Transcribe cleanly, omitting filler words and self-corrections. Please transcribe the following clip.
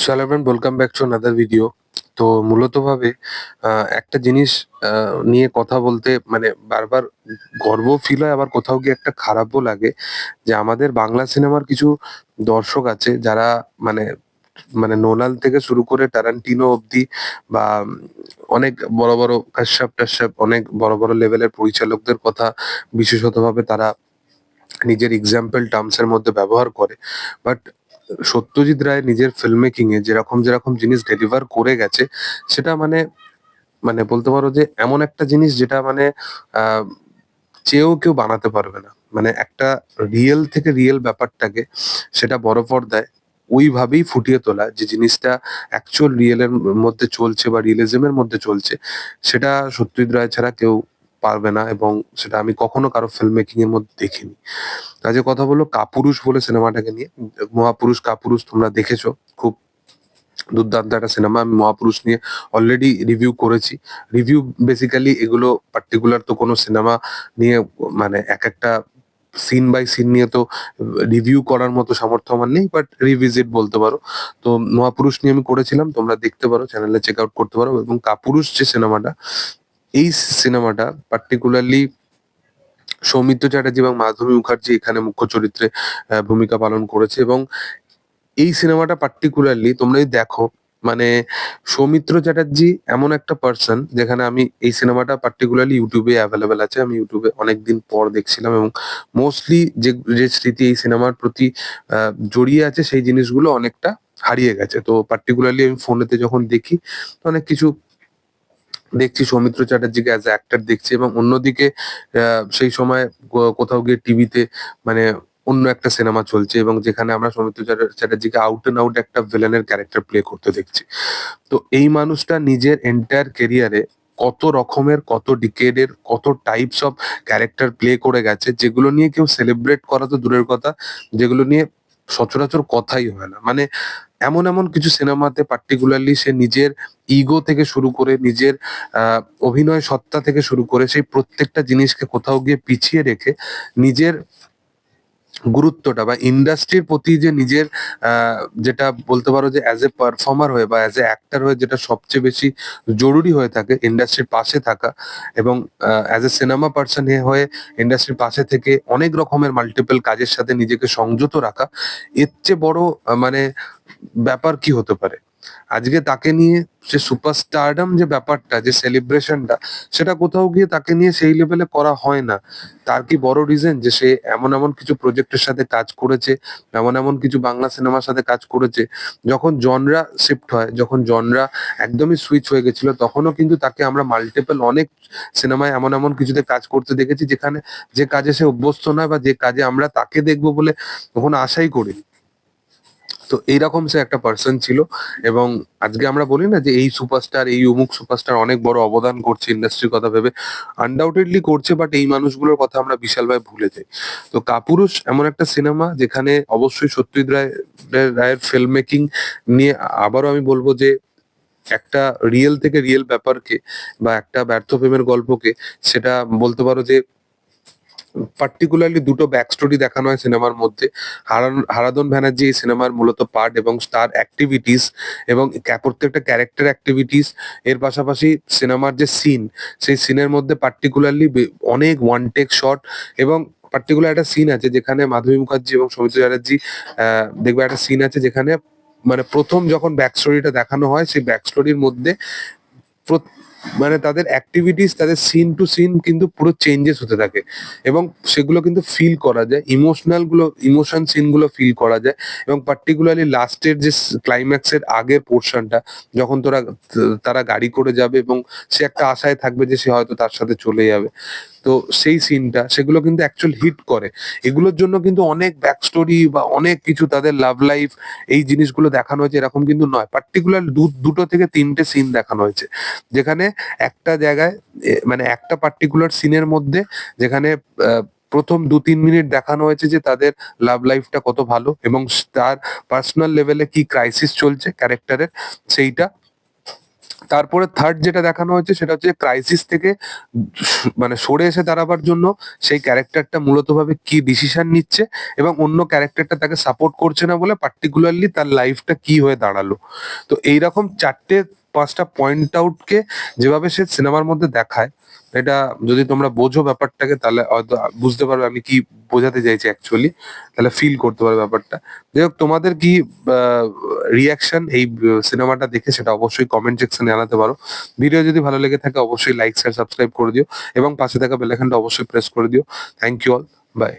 Hello everyone, welcome back to another video. তো মূলতভাবে একটা জিনিস নিয়ে কথা বলতে মানে বারবার গর্ব ফিল হয়, আবার কোথাও গিয়ে একটা খারাপও লাগে যে আমাদের বাংলা সিনেমার কিছু দর্শক আছে যারা মানে মানে নোলান থেকে শুরু করে টারান্টিনো অব্দি বা অনেক বড় বড় কাশ্যপ অনেক বড় বড় লেভেলের পরিচালকদের কথা বিশেষতভাবে তারা নিজের এক্সাম্পল টার্মস এর মধ্যে ব্যবহার করে। বাট সত্যজিৎ রায় নিজের ফিল্ম মেকিং এ যেরকম যেরকম জিনিস ডেলিভার করে গেছে, সেটা মানে মানে বলতে পারো যে এমন একটা জিনিস যেটা মানে আহ চেয়েও কেউ বানাতে পারবে না। মানে একটা রিয়েল থেকে রিয়েল ব্যাপারটাকে সেটা বড় পর্দায় ওইভাবেই ফুটিয়ে তোলা, যে জিনিসটা অ্যাকচুয়াল রিয়েলের মধ্যে চলছে বা রিয়েলিজমের মধ্যে চলছে, সেটা সত্যজিৎ রায় ছাড়া কেউ পারবে না। এবং সেটা আমি কখনো কারো ফিল্ম মেকিং এর মধ্যে দেখিনি। কাজে কথা বললো কাপুরুষ বলে সিনেমাটাকে নিয়ে। মহাপুরুষ কাপুরুষ তোমরা দেখেছো, খুব দুর্দান্ত একটা সিনেমা। আমি মহাপুরুষ নিয়ে অলরেডি রিভিউ করেছি। রিভিউ বেসিক্যালি এগুলো পার্টিকুলার তো কোনো সিনেমা নিয়ে মানে এক একটা সিন বাই সিন নিয়ে তো রিভিউ করার মতো সামর্থ্য আমার নেই, বাট রিভিজিট বলতে পারো। তো মহাপুরুষ নিয়ে আমি করেছিলাম, তোমরা দেখতে পারো, চ্যানেলে চেক আউট করতে পারো। এবং কাপুরুষ যে সিনেমাটা, এই সিনেমাটা পার্টিকুলারলি সৌমিত্র চ্যাটার্জি এবং মাধবী মুখার্জি এখানে মুখ্য চরিত্রে ভূমিকা পালন করেছে। এবং এই সিনেমাটা পার্টিকুলারলি তোমরা যদি দেখো, মানে সৌমিত্র চ্যাটার্জি এমন একটা পার্সন, যেখানে আমি এই সিনেমাটা পার্টিকুলারলি ইউটিউবে অ্যাভেলেবেল আছে, আমি ইউটিউবে অনেকদিন পর দেখছিলাম। এবং মোস্টলি যে যে স্মৃতি এই সিনেমার প্রতি জড়িয়ে আছে, সেই জিনিসগুলো অনেকটা হারিয়ে গেছে। তো পার্টিকুলারলি আমি ফোনেতে যখন দেখি, তো অনেক কিছু দেখছি, সৌমিত্র চ্যাটার্জিকে অ্যাজ এ অ্যাক্টর দেখছি। এবং অন্যদিকে সেই সময় কোথাও গিয়ে টিভিতে মানে অন্য একটা সিনেমা চলছে, এবং যেখানে আমরা সৌমিত্র চ্যাটার্জিকে আউট এন্ড আউট একটা ভিলেনের ক্যারেক্টার প্লে করতে দেখছি। তো এই মানুষটা নিজের এন্টায়ার কেরিয়ারে কত রকমের, কত ডিকেডের, কত টাইপস অফ ক্যারেক্টার প্লে করে গেছে, যেগুলো নিয়ে কেউ সেলিব্রেট করা তো দূরের কথা, যেগুলো নিয়ে সচরাচর কথাই হয় না। মানে এমন এমন কিছু সিনেমাতে পার্টিকুলারলি সে নিজের ইগো থেকে শুরু করে, নিজের আহ অভিনয় সত্তা থেকে শুরু করে, সেই প্রত্যেকটা জিনিসকে কোথাও গিয়ে পিছিয়ে রেখে নিজের গুরুত্বটা বা ইন্ডাস্ট্রির প্রতি যে নিজের যেটা বলতে পারো যে অ্যাজ এ পারফর্মার হয়ে বা অ্যাজ এ অ্যাক্টর হয়ে যেটা সবচেয়ে বেশি জরুরি হয়ে থাকে, ইন্ডাস্ট্রির পাশে থাকা। এবং অ্যাজ এ সিনেমা পার্সন হয়ে ইন্ডাস্ট্রির পাশে থেকে অনেক রকমের মাল্টিপল কাজের সাথে নিজেকে সংযত রাখা, এর চেয়ে বড় মানে ব্যাপার কি হতে পারে। আজকে তাকে নিয়ে যে সুপারস্টারডম যে ব্যাপারটা, যে সেলিব্রেশনটা, সেটা কোথাও গিয়ে তাকে নিয়ে সেই লেভেলে করা হয় না। তার কি বড় রিজন যে সে এমন এমন কিছু প্রজেক্টের সাথে কাজ করেছে, এমন এমন কিছু বাংলা সিনেমার সাথে কাজ করেছে, যখন জনরা শিফট হয়, যখন জনরা একদমই সুইচ হয়ে গেছিল, তখনও কিন্তু তাকে আমরা মাল্টিপল অনেক সিনেমায় এমন এমন কিছুতে কাজ করতে দেখেছি, যেখানে যে কাজে সে অভ্যস্ত নয় বা যে কাজে আমরা তাকে দেখবো বলে কখনো আশাই করি। তো এইরকম সে একটা পার্সন ছিল। এবং আজকে আমরা বলি না যে এই সুপারস্টার, এই অমুক সুপারস্টার অনেক বড় অবদান করছে ইন্ডাস্ট্রির কথা ভেবে, আনডাউটেডলি করছে, বাট এই মানুষগুলোর কথা আমরা বিশালভাবে ভুলে যাই। তো কাপুরুষ এমন একটা সিনেমা যেখানে অবশ্যই সত্যজিৎ রায়ের ফিল্ম মেকিং নিয়ে আবারও আমি বলবো যে একটা রিয়েল থেকে রিয়েল ব্যাপারকে বা একটা ব্যর্থ প্রেমের গল্পকে, সেটা বলতে পারো যে পার্টিকুলারলি দুটো ব্যাক স্টোরি দেখানো হয় সিনেমার মধ্যে। হারাধন ব্যানার্জি এই সিনেমার মূলত পার্ট, এবং তার অ্যাক্টিভিটিস এবং প্রত্যেকটা ক্যারেক্টার অ্যাক্টিভিটিস, এর পাশাপাশি সিনেমার যে সিন, সেই সিনের মধ্যে পার্টিকুলারলি অনেক ওয়ান টেক শট। এবং পার্টিকুলার একটা সিন আছে যেখানে মাধবী মুখার্জি এবং সৌমিত্র চ্যাটার্জি দেখবে একটা সিন আছে যেখানে মানে প্রথম যখন ব্যাক স্টোরিটা দেখানো হয়, সেই ব্যাক স্টোরির মধ্যে প্রত- মানে তাদের অ্যাক্টিভিটিস, তাদের সিন টু সিন কিন্তু পুরো চেঞ্জেস হতে থাকে। এবং সেগুলো কিন্তু ফিল করা যায়, ইমোশন সিন গুলো ফিল করা যায়। এবং পার্টিকুলারলি লাস্টের যে ক্লাইম্যাক্সের আগের পোর্শনটা, যখন তারা গাড়ি করে যাবে এবং সে একটা আশায় থাকবে যে সে হয়তো তার সাথে চলে যাবে, তো সেই সিনটা, সেগুলো কিন্তু অ্যাকচুয়াল হিট করে। এগুলোর জন্য কিন্তু অনেক ব্যাক স্টোরি বা অনেক কিছু, তাদের লাভ লাইফ, এই জিনিসগুলো দেখানো হয়েছে এরকম কিন্তু নয়। পার্টিকুলার দুটো থেকে তিনটে সিন দেখানো হয়েছে, যেখানে একটা জায়গায় মানে একটা পার্টিকুলার সিনের মধ্যে, যেখানে প্রথম 2-3 মিনিট দেখানো হয়েছে যে তাদের লাভ লাইফটা কত ভালো, এবং তার পার্সোনাল লেভেলে কি ক্রাইসিস চলছে ক্যারেক্টারের, সেইটা। তারপরে থার্ড যেটা দেখানো হয়েছে সেটা হচ্ছে ক্রাইসিস থেকে মানে সরে এসে দাঁড়াবার জন্য সেই ক্যারেক্টারটা মূলত ভাবে কি ডিসিশন নিচ্ছে এবং অন্য ক্যারেক্টারটা তাকে সাপোর্ট করছে না বলে পার্টিকুলারলি তার লাইফটা কি হয়ে দাঁড়ালো। তো এইরকম 4-5টা পয়েন্ট আউটকে যেভাবে সে সিনেমার মধ্যে দেখায়, এটা যদি তোমরা বোঝো ব্যাপারটাকে তাহলে হয়তো বুঝতে পারবে আমি কি বোঝাতে চাইছি অ্যাকচুয়ালি, তাহলে ফিল করতে পারবে ব্যাপারটা। যাই হোক, তোমাদের কি রিয়াকশন এই সিনেমাটা দেখে সেটা অবশ্যই কমেন্ট সেকশনে জানাতে পারো। ভিডিও যদি ভালো লেগে থাকে অবশ্যই লাইক শেয়ার সাবস্ক্রাইব করে দিও এবং পাশে থাকা বেল আইকনটা অবশ্যই প্রেস করে দিও। Thank you all, by.